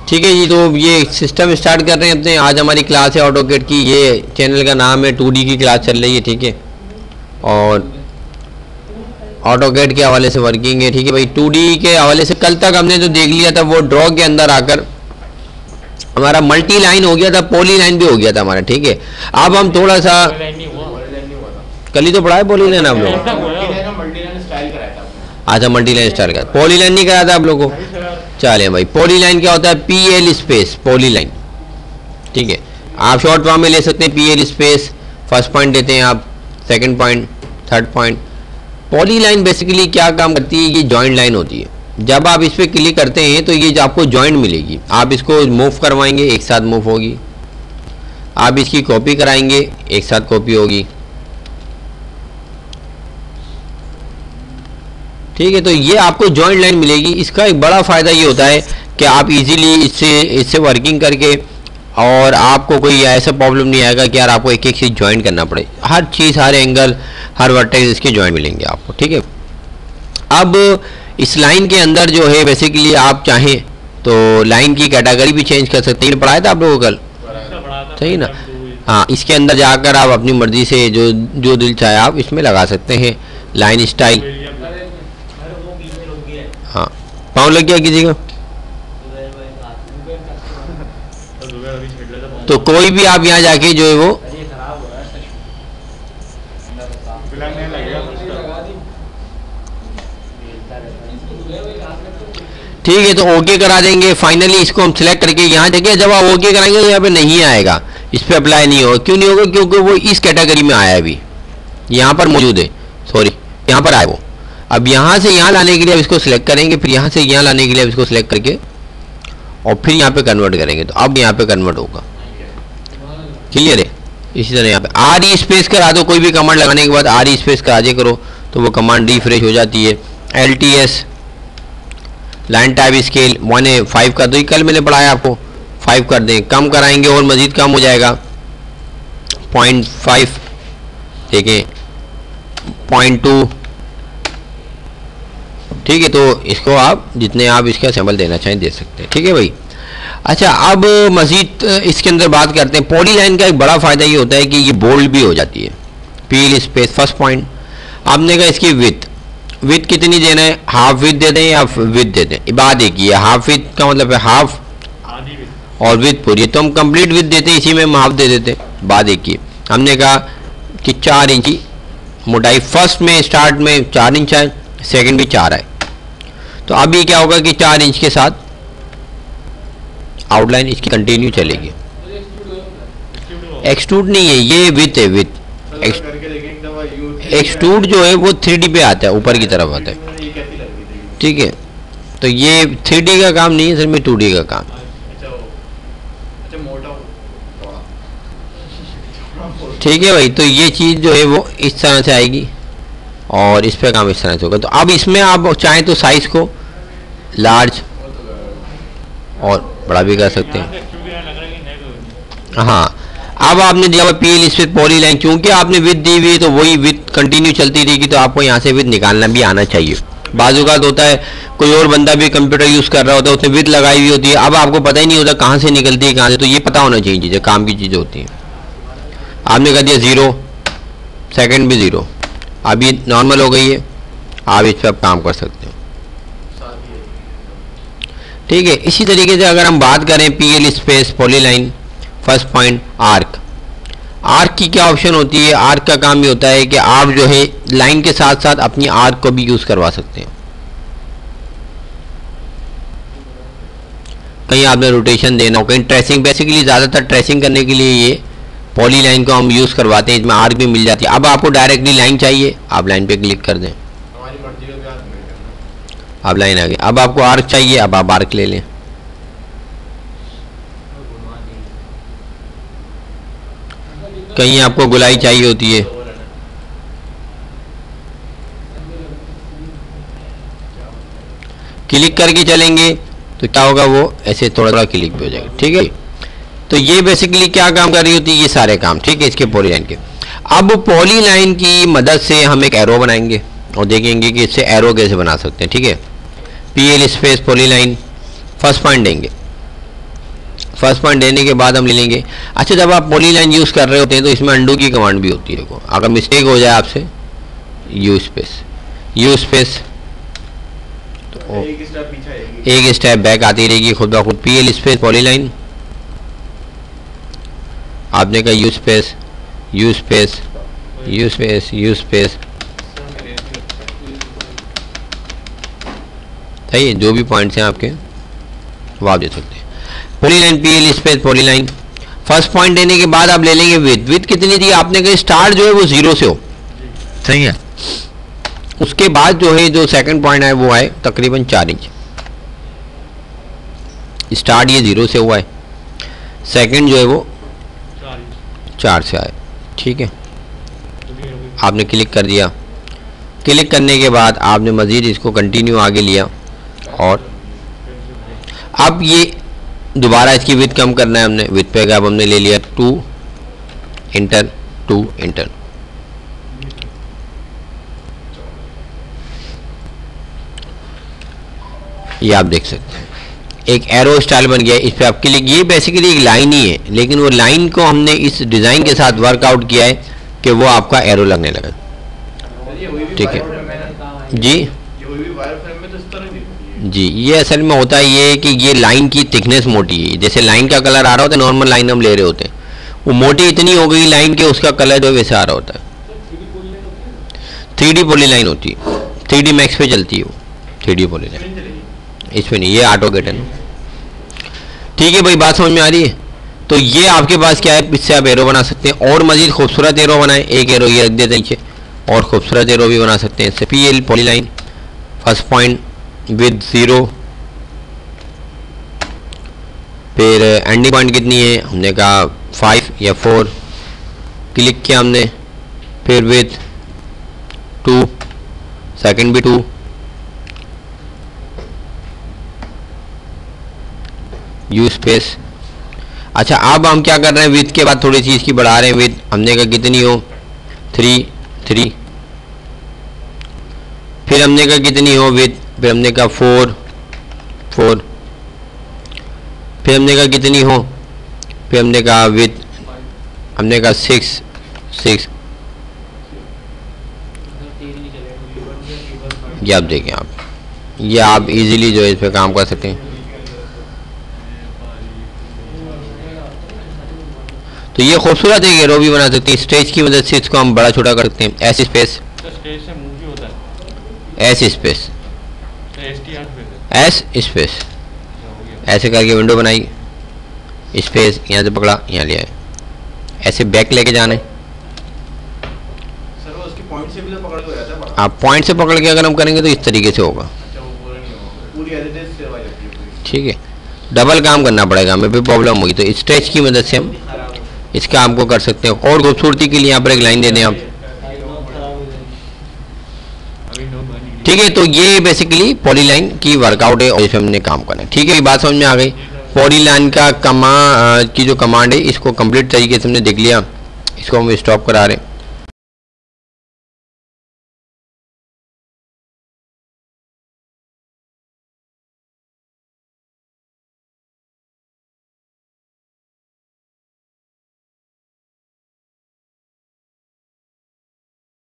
ठीक है जी, तो ये सिस्टम स्टार्ट कर रहे हैं अपने। आज हमारी क्लास है ऑटोकेड की, ये चैनल का नाम है 2D की क्लास चल रही है, ठीक है। और ऑटोकेड के हवाले से वर्किंग है, ठीक है भाई। 2D के हवाले से कल तक हमने जो देख लिया था वो ड्रॉ के अंदर आकर हमारा मल्टी लाइन हो गया था, पॉली लाइन भी हो गया था हमारा, ठीक है। अब हम थोड़ा सा कल ही तो पढ़ा है पॉली लाइन आप लोग। अच्छा, मल्टी लाइन स्टाइल का, पॉली लाइन नहीं कराया था आप लोगों को। चलिए भाई, पॉली लाइन क्या होता है? PL स्पेस पॉली लाइन, ठीक है। आप शॉर्ट फॉर्म में ले सकते हैं PL स्पेस, फर्स्ट पॉइंट देते हैं आप, second point, third point. Poly line basically क्या काम करती है? ये जॉइंट लाइन होती है। जब आप इस पर क्लिक करते हैं तो ये आपको जॉइंट मिलेगी। आप इसको मूव करवाएंगे, एक साथ मूव होगी। आप इसकी कॉपी कराएंगे, एक साथ कॉपी होगी, ठीक है। तो ये आपको जॉइंट लाइन मिलेगी। इसका एक बड़ा फ़ायदा ये होता है कि आप इजीली इससे वर्किंग करके, और आपको कोई ऐसा प्रॉब्लम नहीं आएगा कि यार आपको एक एक चीज़ ज्वाइन करना पड़े। हर चीज़, हर एंगल, हर वर्टेक्स इसके ज्वाइन मिलेंगे आपको, ठीक है। अब इस लाइन के अंदर जो है बेसिकली आप चाहें तो लाइन की कैटेगरी भी चेंज कर सकते हैं। पढ़ाया था आप लोगों को कल, सही ना? हाँ, इसके अंदर जाकर आप अपनी मर्जी से जो जो दिल चाहे आप इसमें लगा सकते हैं। लाइन स्टाइल, हाँ, पाँव लग गया किसी का तो कोई भी आप यहाँ जाके जो है वो ठीक है, तो ओके करा देंगे। फाइनली इसको हम सिलेक्ट करके यहाँ देखें, जब आप ओके कराएंगे तो यहाँ पे नहीं आएगा, इस पर अप्लाई नहीं होगा। क्यों नहीं होगा? क्योंकि वो इस कैटेगरी में आया अभी, यहाँ पर मौजूद है, सॉरी यहाँ पर आया वो। अब यहाँ से यहाँ लाने के लिए अब इसको सिलेक्ट करेंगे, फिर यहाँ से यहाँ लाने के लिए अब इसको सिलेक्ट करके और फिर यहाँ पे कन्वर्ट करेंगे, तो अब यहाँ पे कन्वर्ट होगा। क्लियर है? इसी तरह यहाँ पे RE स्पेस करा दो, कोई भी कमांड लगाने के बाद RE स्पेस करा दे करो तो वो कमांड रिफ्रेश हो जाती है। LTS लाइन टाइप स्केल 1:5 का, तो ये कल मैंने पढ़ाया आपको, 5 कर दें। कम कराएंगे और मज़ीद कम हो जाएगा, 0.5 देखें, 0.2, ठीक है। तो इसको आप जितने आप इसका सैंपल देना चाहें दे सकते हैं, ठीक है भाई। अच्छा, अब मज़ीद इसके अंदर बात करते हैं। पॉली लाइन का एक बड़ा फ़ायदा ये होता है कि ये बोल्ड भी हो जाती है। PL स्पेस फर्स्ट पॉइंट, आपने कहा इसकी विथ कितनी देना है? हाफ विथ दे दें या विथ दे दें? बात एक ही है, हाफ विथ का मतलब है हाफ और विथ पूरी, तो हम कंप्लीट विथ देते हैं, इसी में हम हाफ दे देते हैं। बात एक ही है। हमने कहा कि 4 इंच की मोटाई, फर्स्ट में स्टार्ट में 4 इंच है, सेकेंड भी 4 है। तो अभी क्या होगा कि 4 इंच के साथ आउटलाइन इसकी कंटिन्यू चलेगी। एक्सट्रूड नहीं है, ये विथ है, विथ। एक्सट्रूड जो है वो 3D पे आता है, ऊपर की तरफ आता है, ठीक है। तो ये 3D का काम नहीं है, सिर्फ में 2D का काम। ठीक है भाई, तो ये चीज़ जो है वो इस तरह से आएगी और इस पे काम इस तरह से होगा। तो अब इसमें आप चाहें तो साइज को लार्ज और बड़ा भी कर सकते हैं। हाँ, अब आपने दिया हुआ PL स्पेस पॉली लाइन, क्योंकि आपने विथ दी हुई है तो वही विथ कंटिन्यू चलती रहेगी, तो आपको यहाँ से विथ निकालना भी आना चाहिए। बाज़-औक़ात होता है कोई और बंदा भी कंप्यूटर यूज़ कर रहा होता है, उसने विथ लगाई हुई होती है, अब आपको पता ही नहीं होता कहाँ से निकलती है कहाँ से, तो ये पता होना चाहिए चीज़ें, काम की चीज़ें होती हैं। आपने कह दिया 0, सेकेंड भी 0, अब ये नॉर्मल हो गई है, आप इस पर आप काम कर सकते हो, ठीक है। इसी तरीके से अगर हम बात करें PL space poly line first point arc की क्या ऑप्शन होती है? आर्क का काम ये होता है कि आप जो है लाइन के साथ साथ अपनी आर्क को भी यूज़ करवा सकते हैं। कहीं आपने रोटेशन देना हो, कहीं ट्रेसिंग, बेसिकली ज़्यादातर ट्रेसिंग करने के लिए ये पॉली लाइन को हम यूज़ करवाते हैं, इसमें आर्क भी मिल जाती है। अब आपको डायरेक्टली लाइन चाहिए, आप लाइन पे क्लिक कर दें, अब लाइन आ गई। अब आपको आर्क चाहिए, अब आप आर्क ले लें। कहीं आपको गुलाई चाहिए होती है, क्लिक करके चलेंगे तो क्या होगा, वो ऐसे थोड़ा थोड़ा क्लिक पे हो जाएगा, ठीक है। तो ये बेसिकली क्या काम कर रही होती है? ये सारे काम, ठीक है, इसके पॉली लाइन के। अब पॉली लाइन की मदद से हम एक एरो बनाएंगे और देखेंगे कि इससे एरो कैसे बना सकते हैं, ठीक है। PL space poly line first point देंगे, फर्स्ट पॉइंट देने के बाद हम ले लेंगे। अच्छा, जब आप पॉलीलाइन यूज़ कर रहे होते हैं तो इसमें अंडू की कमांड भी होती है। देखो अगर मिस्टेक हो जाए आपसे, यू स्पेस तो एक स्टेप बैक आती रहेगी खुद ब खुद। PL स्पेस पॉलीलाइन, आपने कहा यू स्पेस सही है। जो भी पॉइंट्स हैं आपके वो आप दे सकते हैं। Polyline PL space polyline. First point देने के बाद आप ले लेंगे विथ कितनी थी आपने कहा, स्टार्ट जो है वो 0 से हो, सही है। उसके बाद जो है जो सेकंड पॉइंट है वो आए तकरीबन 4 इंच। स्टार्ट ये 0 से हुआ है, सेकंड जो है वो 4 से आए, ठीक है। आपने क्लिक कर दिया। क्लिक करने के बाद आपने मज़ीद इसको कंटिन्यू आगे लिया और अब ये दोबारा इसकी विथ कम करना है हमने। विथ पे अब हमने ले लिया 2 इंटर ये आप देख सकते हैं एक एरो स्टाइल बन गया। इस पे आप क्लिक, ये बेसिकली एक लाइन ही है, लेकिन वो लाइन को हमने इस डिज़ाइन के साथ वर्कआउट किया है कि वो आपका एरो लगने लगा, ठीक है जी। ये असल में होता है ये कि ये लाइन की थिकनेस मोटी है। जैसे लाइन का कलर आ रहा होता है, नॉर्मल लाइन हम ले रहे होते हैं, वो मोटी इतनी हो गई लाइन के उसका कलर जो वैसे आ रहा होता है। 3D पॉली लाइन होती है, 3D मैक्स पे चलती है वो 3D पॉली लाइन, इस पे नहीं, ये ऑटोकेड है ना, ठीक है भाई। बात समझ में आ रही है। तो ये आपके पास क्या है, इससे आप एरो बना सकते हैं और मजीद खूबसूरत एरो बनाएं। एक एरो ये रख देते हैं नीचे और खूबसूरत एरो भी बना सकते हैं इससे। PL poly line, first point with 0, फिर एंडिंग पॉइंट कितनी है हमने कहा 5 या 4, क्लिक किया हमने, फिर विद 2, सेकंड भी 2, यू स्पेस। अच्छा, अब हम क्या कर रहे हैं, विथ के बाद थोड़ी सी इसकी बढ़ा रहे हैं। विथ हमने कहा कितनी हो 3, फिर हमने कहा कितनी हो विथ, फिर हमने कहा 4, फिर हमने कहा कितनी हो, फिर हमने कहा विथ, हमने कहा 6। ये आप देखें, ये आप इजीली जो है इस पे काम कर सकते हैं। तो ये खूबसूरत एक एरो भी बना सकते हैं। स्टेज की मदद से इसको हम बड़ा छोटा कर सकते हैं। S space, S space, S space, ऐसे करके विंडो बनाई, स्पेस यहाँ से पकड़ा, यहाँ ले आए, ऐसे बैक लेके जाना है। आप पॉइंट से पकड़ के अगर हम करेंगे तो इस तरीके से होगा, ठीक है। डबल काम करना पड़ेगा हमें, फिर प्रॉब्लम होगी। तो स्ट्रेच की मदद से हम इस काम को कर सकते हैं। और खूबसूरती के लिए यहाँ पर एक लाइन दे दें आप, ठीक है। तो ये बेसिकली पॉलीलाइन की वर्कआउट है और इस पर हमने काम करना है, ठीक है। ये बात समझ में आ गई। पॉलीलाइन का की जो कमांड है इसको कंप्लीट तरीके से हमने देख लिया। इसको हम स्टॉप करा रहे हैं।